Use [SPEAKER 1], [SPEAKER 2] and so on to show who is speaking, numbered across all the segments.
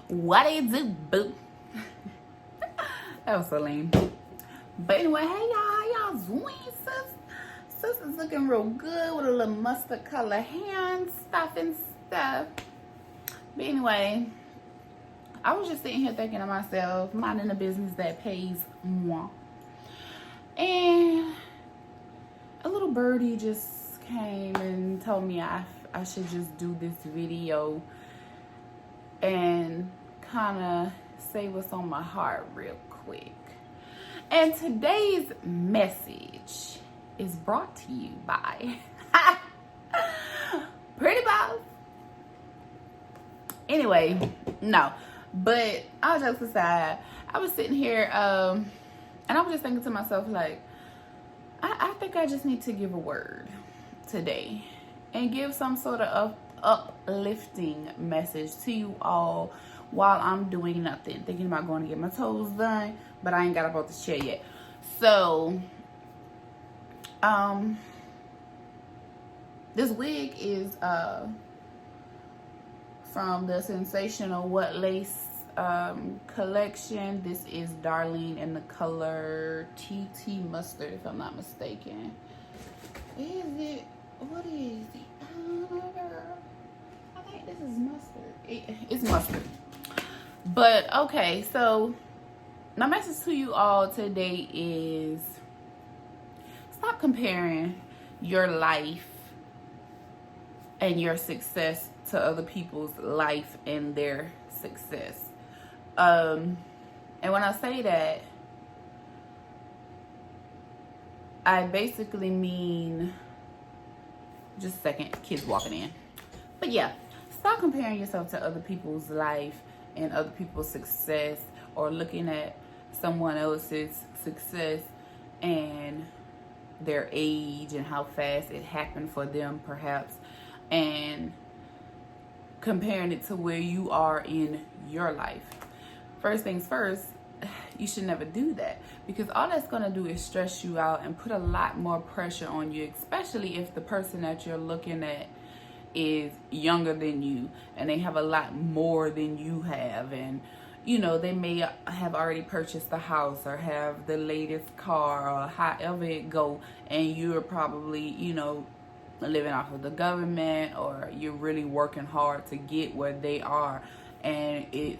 [SPEAKER 1] What do you do, boo? That was so lame. But anyway, hey y'all, how y'all doing, sis? Sis is looking real good with a little mustard color hand stuff and stuff. But anyway, I was just sitting here thinking to myself, minding a business that pays more. And a little birdie just came and told me I should just do this video and kind of say what's on my heart real quick. And today's message is brought to you by Pretty Boss. Anyway, no, but all jokes aside, I was sitting here and I was just thinking to myself, like, I think I just need to give a word today and give some sort of uplifting message to you all while I'm doing nothing, thinking about going to get my toes done, but I ain't got up off the chair yet. So this wig is from the sensational What Lace collection. This is Darlene in the color TT Mustard, if I'm not mistaken. Is it? What is it? I think this is mustard. It's mustard. But okay, so my message to you all today is stop comparing your life and your success to other people's life and their success. And when I say that, I basically mean, just a second, kids walking in. But yeah, stop comparing yourself to other people's life and other people's success, or looking at someone else's success and their age and how fast it happened for them perhaps, and comparing it to where you are in your life. First things first, you should never do that, because all that's going to do is stress you out and put a lot more pressure on you, especially if the person that you're looking at is younger than you and they have a lot more than you have, and you know, they may have already purchased the house or have the latest car or however it go, and you're probably, you know, living off of the government, or you're really working hard to get where they are, and it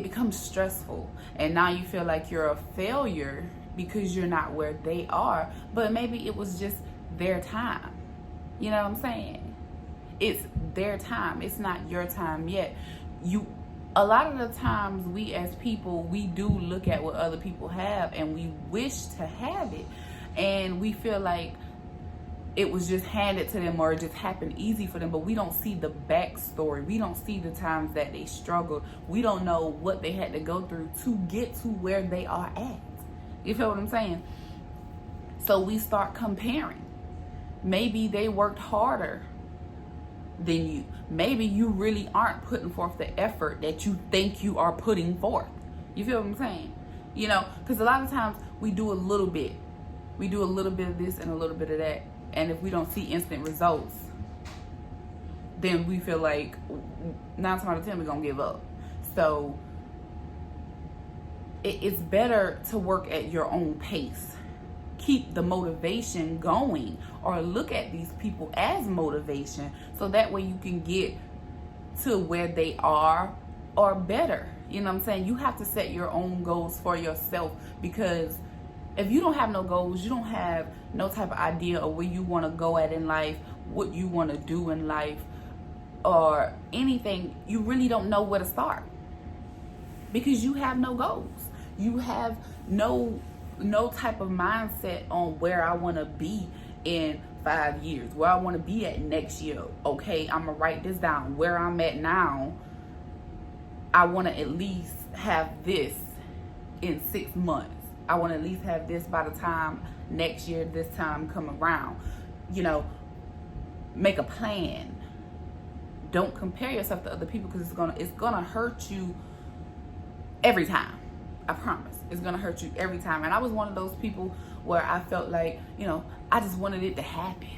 [SPEAKER 1] becomes stressful, and now you feel like you're a failure because you're not where they are. But maybe it was just their time. You know what I'm saying? It's their time. It's not your time yet. A lot of the times we as people, we do look at what other people have and we wish to have it, and we feel like it was just handed to them or it just happened easy for them, but we don't see the backstory. We don't see the times that they struggled. We don't know what they had to go through to get to where they are at. You feel what I'm saying? So we start comparing. Maybe they worked harder than you. Maybe you really aren't putting forth the effort that you think you are putting forth. You feel what I'm saying? You know, because a lot of times we do a little bit. We do a little bit of this and a little bit of that. And if we don't see instant results, then we feel like 9 times out of 10 we're going to give up. So it's better to work at your own pace. Keep the motivation going, or look at these people as motivation, so that way you can get to where they are or better. You know what I'm saying? You have to set your own goals for yourself, because if you don't have no goals, you don't have no type of idea of where you want to go at in life, what you want to do in life, or anything, you really don't know where to start, because you have no goals. You have no type of mindset on where I want to be in 5 years, where I want to be at next year. Okay, I'm gonna write this down. Where I'm at now, I want to at least have this in 6 months. I want to at least have this by the time next year this time come around. You know, make a plan. Don't compare yourself to other people, because it's gonna hurt you every time. I promise. It's gonna hurt you every time. And I was one of those people where I felt like, you know, I just wanted it to happen.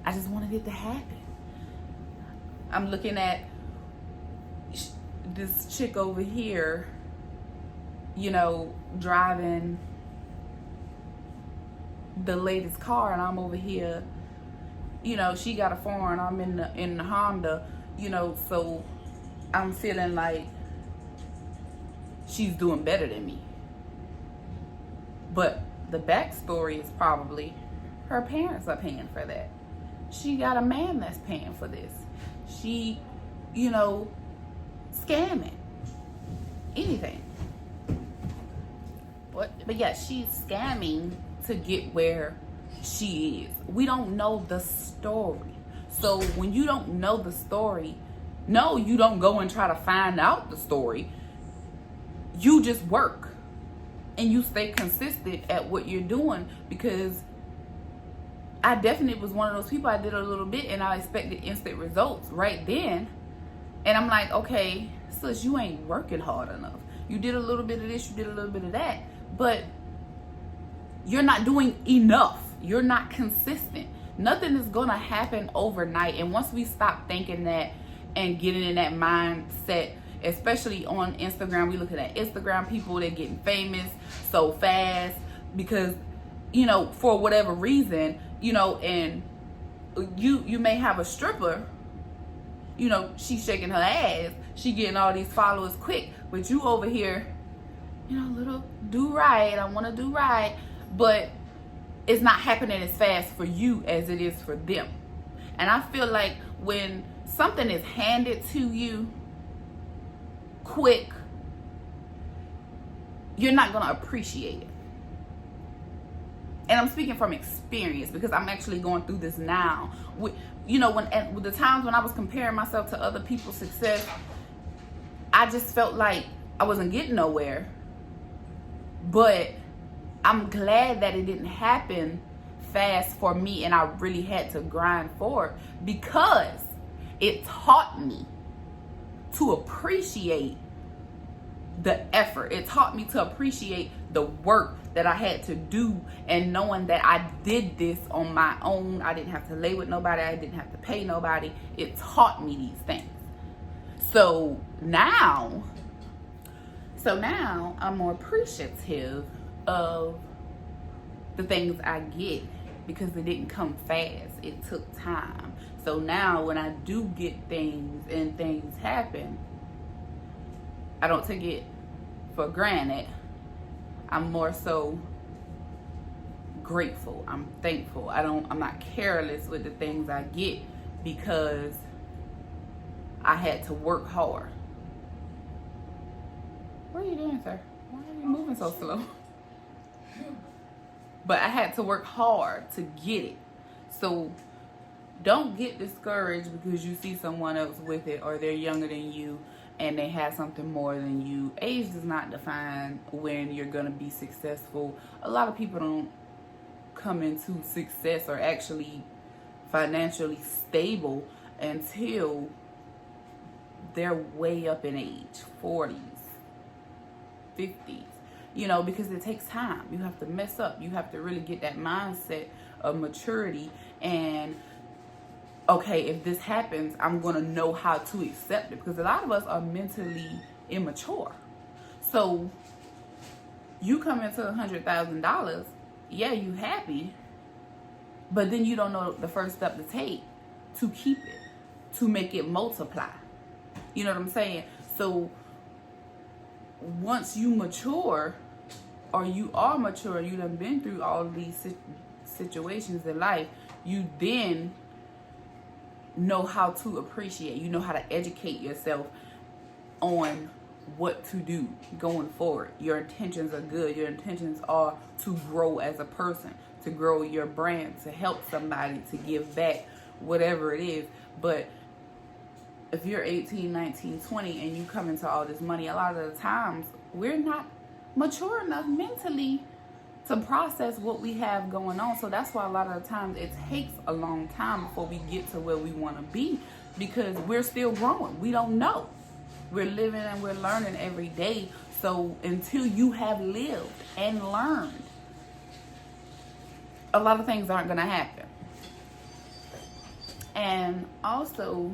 [SPEAKER 1] I just wanted it to happen. I'm looking at this chick over here, you know, driving the latest car, and I'm over here, you know, she got a foreign, I'm in the Honda, you know, so I'm feeling like she's doing better than me. But the backstory is probably her parents are paying for that. She got a man that's paying for this. She, you know, scamming. Anything. But yeah, she's scamming to get where she is. We don't know the story. So when you don't know the story, no, you don't go and try to find out the story. You just work. And you stay consistent at what you're doing, because I definitely was one of those people. I did a little bit and I expected instant results right then. And I'm like, okay, sis, you ain't working hard enough. You did a little bit of this, you did a little bit of that, but you're not doing enough. You're not consistent. Nothing is gonna happen overnight. And once we stop thinking that and getting in that mindset, especially on Instagram, we looking at Instagram people, they're getting famous so fast because, you know, for whatever reason, you know, and you may have a stripper, you know, she's shaking her ass, she getting all these followers quick, but you over here, you know, little do right, I want to do right, but it's not happening as fast for you as it is for them. And I feel like when something is handed to you quick, you're not going to appreciate it. And I'm speaking from experience because I'm actually going through this now. You know, with the times when I was comparing myself to other people's success, I just felt like I wasn't getting nowhere. But I'm glad that it didn't happen fast for me and I really had to grind for it, because it taught me to appreciate the effort. It taught me to appreciate the work that I had to do, and knowing that I did this on my own. I didn't have to lay with nobody. I didn't have to pay nobody. It taught me these things. So now I'm more appreciative of the things I get, because it didn't come fast. It took time. So now when I do get things and things happen, I don't take it for granted. I'm more so grateful. I'm thankful. I'm not careless with the things I get, because I had to work hard. What are you doing, sir? Why are you moving so slow? But I had to work hard to get it. So don't get discouraged because you see someone else with it, or they're younger than you and they have something more than you. Age does not define when you're going to be successful. A lot of people don't come into success or actually financially stable until they're way up in age, 40s, 50s. You know, because it takes time. You have to mess up. You have to really get that mindset of maturity and, okay, if this happens, I'm going to know how to accept it. Because a lot of us are mentally immature. So you come into $100,000, yeah, you happy, but then you don't know the first step to take to keep it, to make it multiply. You know what I'm saying? So once you mature, or you are mature, you done been through all of these situations in life, you then know how to appreciate. You know how to educate yourself on what to do going forward. Your intentions are good. Your intentions are to grow as a person, to grow your brand, to help somebody, to give back, whatever it is. But if you're 18, 19, 20 and you come into all this money, a lot of the times we're not mature enough mentally to process what we have going on. So that's why a lot of the times it takes a long time before we get to where we want to be, because we're still growing. We don't know. We're living and we're learning every day. So until you have lived and learned, a lot of things aren't going to happen. And also,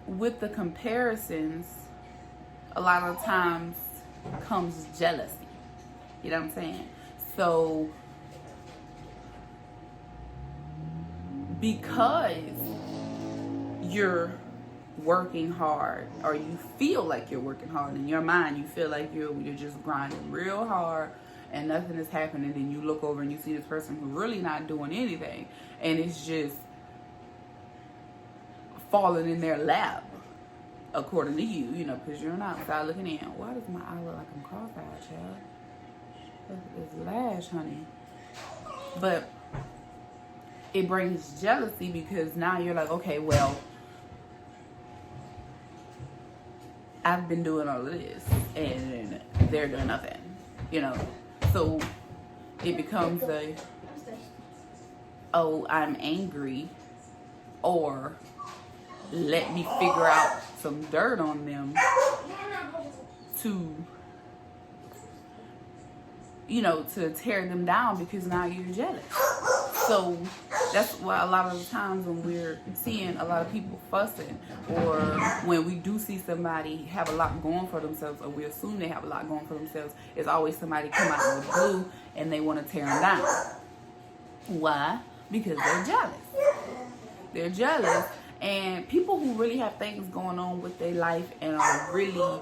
[SPEAKER 1] with the comparisons, a lot of times comes jealousy. You know what I'm saying? So because you're working hard, or you feel like you're working hard in your mind, you feel like you're just grinding real hard and nothing is happening, then you look over and you see this person who's really not doing anything, and it's just falling in their lap, according to you, you know, because you're not outside looking in. Why does my eye look like I'm cross-eyed, child? It's lash, honey. But it brings jealousy, because now you're like, okay, well, I've been doing all of this and they're doing nothing, you know. So it becomes oh, I'm angry, or let me figure out some dirt on them to, you know, to tear them down, because now you're jealous. So that's why a lot of the times when we're seeing a lot of people fussing, or when we do see somebody have a lot going for themselves, or we assume they have a lot going for themselves, it's always somebody come out of the blue and they want to tear them down. Why? Because they're jealous. They're jealous. And people who really have things going on with their life and are really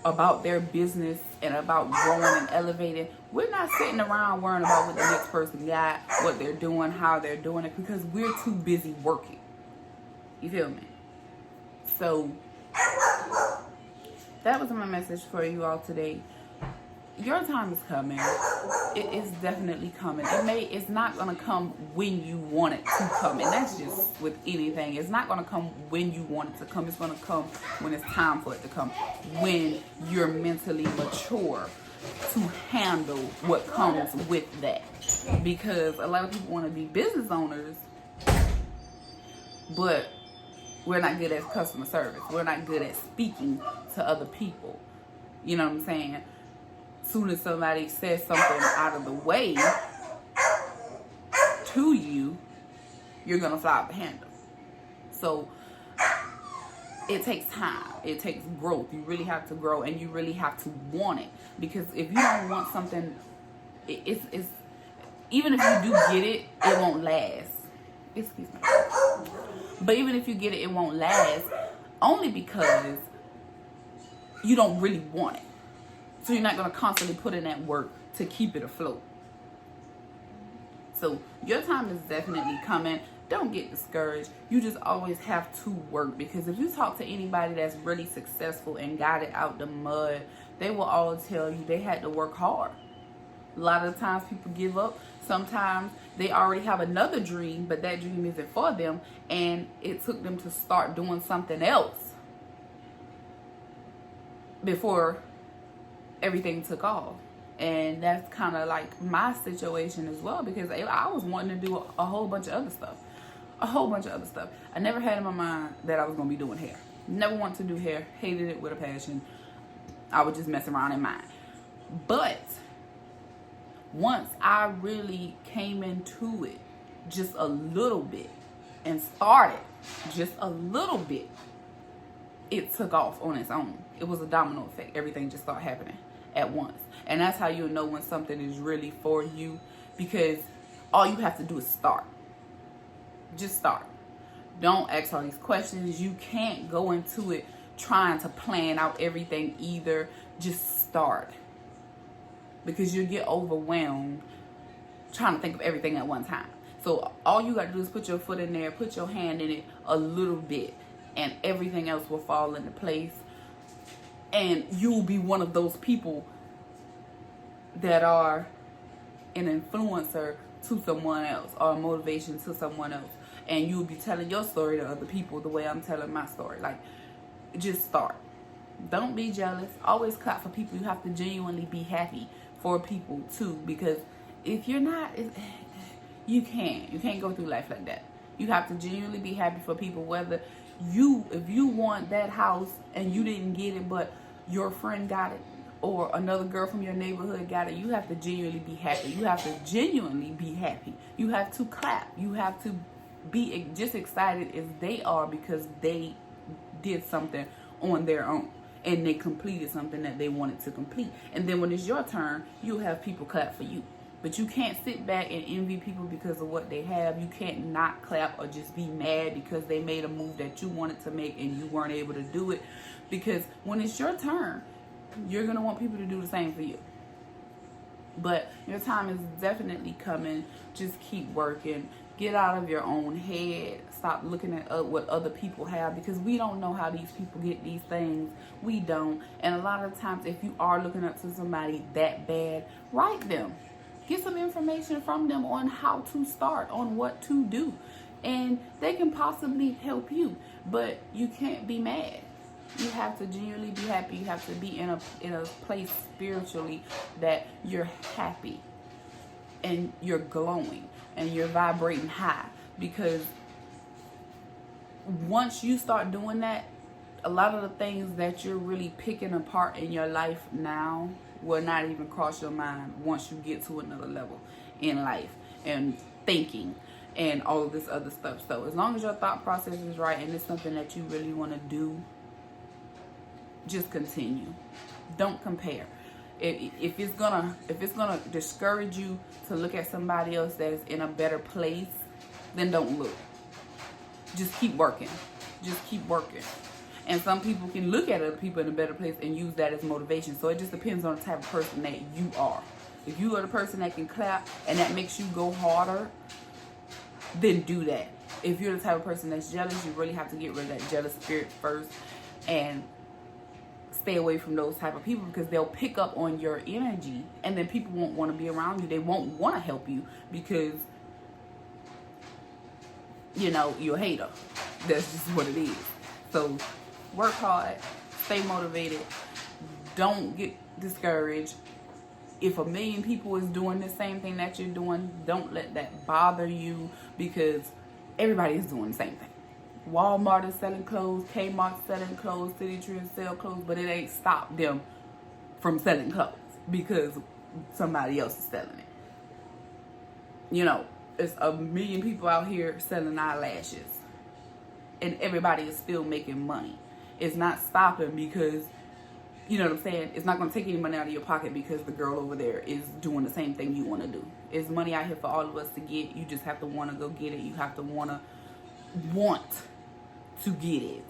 [SPEAKER 1] about their business and about growing and elevating, we're not sitting around worrying about what the next person got, what they're doing, how they're doing it, because we're too busy working. You feel me? So that was my message for you all today. Your time is coming. It is definitely coming. It's not gonna come when you want it to come, and that's just with anything. It's not gonna come when you want it to come. It's gonna come when it's time for it to come. When you're mentally mature to handle what comes with that. Because a lot of people want to be business owners, but we're not good at customer service. We're not good at speaking to other people. You know what I'm saying? Soon as somebody says something out of the way to you, you're going to fly off the handle. So it takes time. It takes growth. You really have to grow, and you really have to want it. Because if you don't want something, it's even if you do get it, it won't last. Excuse me. But even if you get it, it won't last, only because you don't really want it. So you're not going to constantly put in that work to keep it afloat. So your time is definitely coming. Don't get discouraged. You just always have to work, because if you talk to anybody that's really successful and got it out the mud, they will all tell you they had to work hard. A lot of the times people give up. Sometimes they already have another dream, but that dream isn't for them, and it took them to start doing something else before everything took off. And that's kind of like my situation as well, because I was wanting to do a whole bunch of other stuff. I never had in my mind that I was going to be doing hair. Never wanted to do hair. Hated it with a passion. I would just mess around in mine. But once I really came into it just a little bit and started just a little bit, it took off on its own. It was a domino effect. Everything just started happening at once. And that's how you'll know when something is really for you, because all you have to do is start. Just start. Don't ask all these questions. You can't go into it trying to plan out everything either. Just start. Because you'll get overwhelmed trying to think of everything at one time. So all you got to do is put your foot in there, put your hand in it a little bit, and everything else will fall into place. And you'll be one of those people that are an influencer to someone else, or a motivation to someone else. And you'll be telling your story to other people the way I'm telling my story. Like, just start. Don't be jealous. Always clap for people. You have to genuinely be happy for people too, because if you're not, you can't go through life like that. You have to genuinely be happy for people, whether if you want that house and you didn't get it, but your friend got it, or another girl from your neighborhood got it, you have to genuinely be happy. You have to genuinely be happy. You have to clap. You have to be just excited as they are, because they did something on their own and they completed something that they wanted to complete. And then when it's your turn, you'll have people clap for you. But you can't sit back and envy people because of what they have. You can't not clap or just be mad because they made a move that you wanted to make and you weren't able to do it. Because when it's your turn, you're going to want people to do the same for you. But your time is definitely coming. Just keep working. Get out of your own head. Stop looking at what other people have, because we don't know how these people get these things. We don't. And a lot of times, if you are looking up to somebody that bad, write them. Get some information from them on how to start, on what to do. And they can possibly help you. But you can't be mad. You have to genuinely be happy. You have to be in a place spiritually that you're happy and you're glowing and you're vibrating high. Because once you start doing that, a lot of the things that you're really picking apart in your life now will not even cross your mind once you get to another level in life and thinking and all of this other stuff. So as long as your thought process is right and it's something that you really want to do, just continue. Don't compare. If it's gonna discourage you to look at somebody else that's in a better place, then don't look. Just keep working. Just keep working. And some people can look at other people in a better place and use that as motivation. So it just depends on the type of person that you are. If you are the person that can clap and that makes you go harder, then do that. If you're the type of person that's jealous, you really have to get rid of that jealous spirit first and stay away from those type of people, because they'll pick up on your energy and then people won't want to be around you. They won't want to help you because, you know, you're a hater. That's just what it is. So work hard, stay motivated, don't get discouraged. If 1 million people is doing the same thing that you're doing, don't let that bother you, because everybody is doing the same thing. Walmart is selling clothes, Kmart is selling clothes, City Tree sell clothes, but it ain't stopped them from selling clothes because somebody else is selling it. You know, it's 1 million people out here selling eyelashes, and everybody is still making money. It's not stopping because, you know what I'm saying? It's not going to take any money out of your pocket because the girl over there is doing the same thing you want to do. It's money out here for all of us to get. You just have to want to go get it. You have to want to get it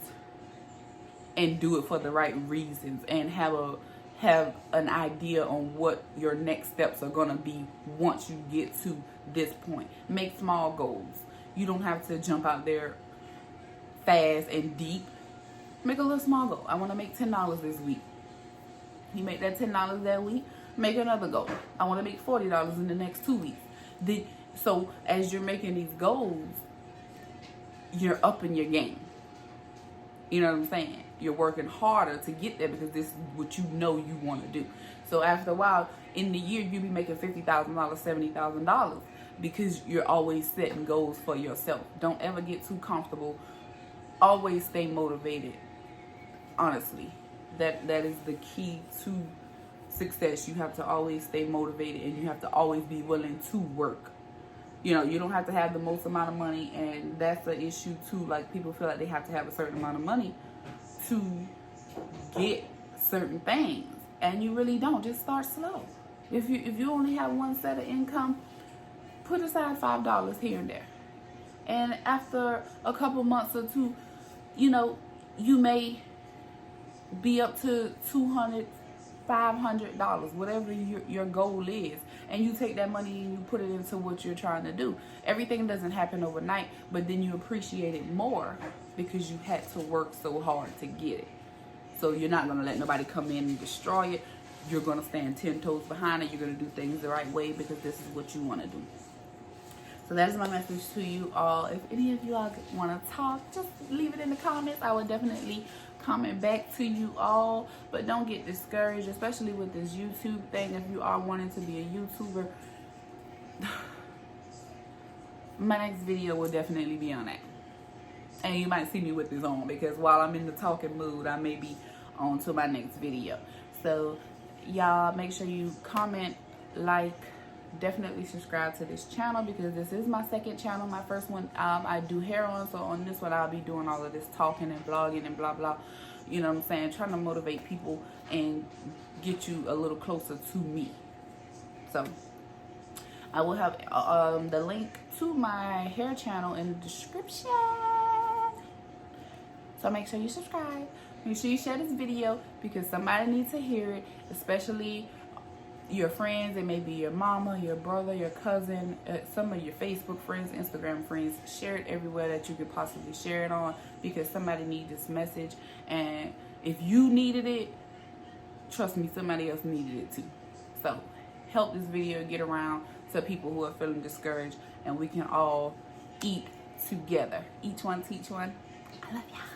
[SPEAKER 1] and do it for the right reasons, and have an idea on what your next steps are going to be once you get to this point. Make small goals. You don't have to jump out there fast and deep. Make a little small goal. I want to make $10 this week. You make that $10 that week, make another goal. I want to make $40 in the next 2 weeks. So as you're making these goals, you're upping your game. You know what I'm saying? You're working harder to get there because this is what you know you want to do. So after a while, in the year, you'll be making $50,000, $70,000 because you're always setting goals for yourself. Don't ever get too comfortable. Always stay motivated. Honestly, that is the key to success. You have to always stay motivated, and you have to always be willing to work. You know, you don't have to have the most amount of money, and that's the issue too. Like, people feel like they have to have a certain amount of money to get certain things, and you really don't. Just start slow. If you only have one set of income, put aside $5 here and there, and after a couple months or two, you know, you may be up to $200, $500, whatever your goal is, and you take that money and you put it into what you're trying to do. Everything doesn't happen overnight, but then you appreciate it more because you had to work so hard to get it. So you're not going to let nobody come in and destroy it. You're going to stand 10 toes behind it. You're going to do things the right way because this is what you want to do. So that is my message to you all. If any of you all want to talk, just leave it in the comments. I will definitely comment back to you all. But don't get discouraged, especially with this YouTube thing. If you are wanting to be a YouTuber, my next video will definitely be on that. And you might see me with this on, because while I'm in the talking mood, I may be on to my next video. So y'all make sure you comment, like, definitely subscribe to this channel, because this is my second channel. My first one, I do hair on, so on this one I'll be doing all of this talking and vlogging and blah blah, you know what I'm saying, trying to motivate people and get you a little closer to me. So I will have the link to my hair channel in the description, so make sure you subscribe. Make sure you share this video, because somebody needs to hear it, especially your friends. It may be your mama, your brother, your cousin, some of your Facebook friends, Instagram friends. Share it everywhere that you could possibly share it on, because somebody needs this message. And if you needed it, trust me, somebody else needed it too. So help this video get around to people who are feeling discouraged, and we can all eat together. Each one teach one. I love y'all.